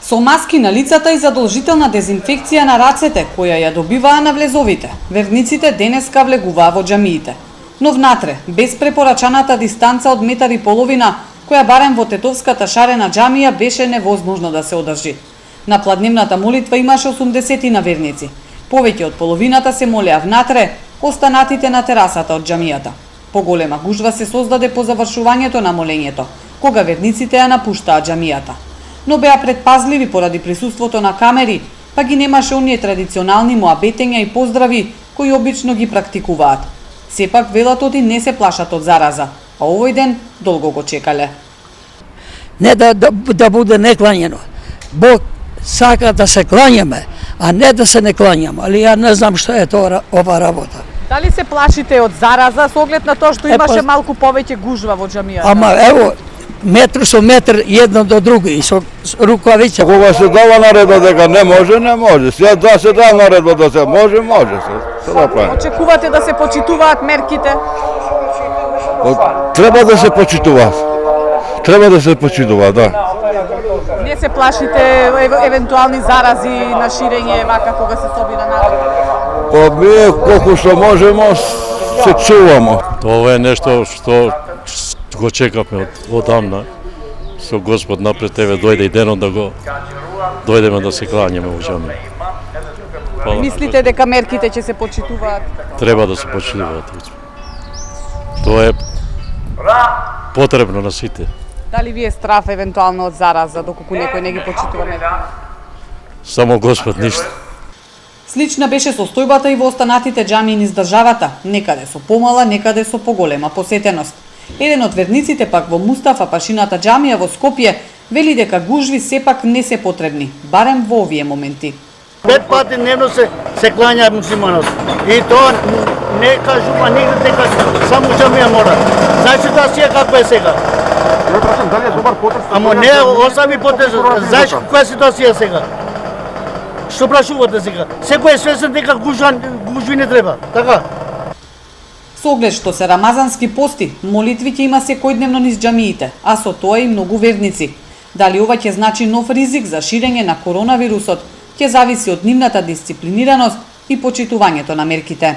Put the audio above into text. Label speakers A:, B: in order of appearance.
A: Со маски на лицата и задолжителна дезинфекција на рацете, која ја добиваа на влезовите, верниците денеска влегуваа во џамиите. Но внатре, без препорачаната дистанца од метар и половина, која барем во Тетовската шарена џамија беше невозможно да се одржи. На пладневната молитва имаше 80 на верници. Повеќе од половината се молеа внатре, останатите на терасата од џамијата. Поголема гужва се создаде по завршувањето на молењето, кога верниците ја напуштаа џамијата. Но беа предпазливи поради присуството на камери, па ги немаше оние традиционални муабетења и поздрави кои обично ги практикуваат. Сепак велатоти не се плашат од зараза, а овој ден долго го чекале.
B: Не да буде неклањено. Бог сака да се клањаме, а не да се не клањаме. Али ја не знам што е тоа ова работа.
A: Дали се плашите од зараза со оглед на тоа што имаше малку повеќе гужва во џамијата?
B: Ама ево, метр со метр едно до друго и со рукавица.
C: Кога се дава наредба дека не може, не може. Сега да се дава наредба да се може, може се. Да прави.
A: Очекувате да се почитуваат мерките?
C: Треба да се почитуваат. Треба да се почитуваат, да.
A: Не се плашите евентуални зарази на ширење вака кога се собира народ?
C: Па ние колку што можеме се чуваме.
D: Тоа е нешто што го чекаме одамна. Со Господ напред тебе дојде и денот да го дојдеме да се клањаме во џамија.
A: Мислите дека мерките ќе се почитуваат?
D: Треба да се почитуваат. Тоа е потребно на сите.
A: Дали ви е страф евентуално од зараза доколку некој не ги почитува мерките?
D: Само Господ ништо.
A: Слична беше состојбата и во останатите џамии низ државата, некаде со помала, некаде со поголема посетеност. Еден од верниците пак во Мустафа Пашината џамија во Скопје вели дека гужви сепак не се потребни, барем во овие моменти.
E: 5 пати дневно се клања муслиманот. И тоа не кажува нигде дека само џамија мора. Знаеш ситуација каква е сега? Ама не остави потез. Знаеш која е ситуација сега? Што прашувате сега? Секој е свесен дека гужви не треба, така?
A: Со оглед што се рамазански пости, молитви ќе има секојдневно низ џамиите, а со тоа и многу верници. Дали ова ќе значи нов ризик за ширење на коронавирусот, ќе зависи од нивната дисциплинираност и почитувањето на мерките.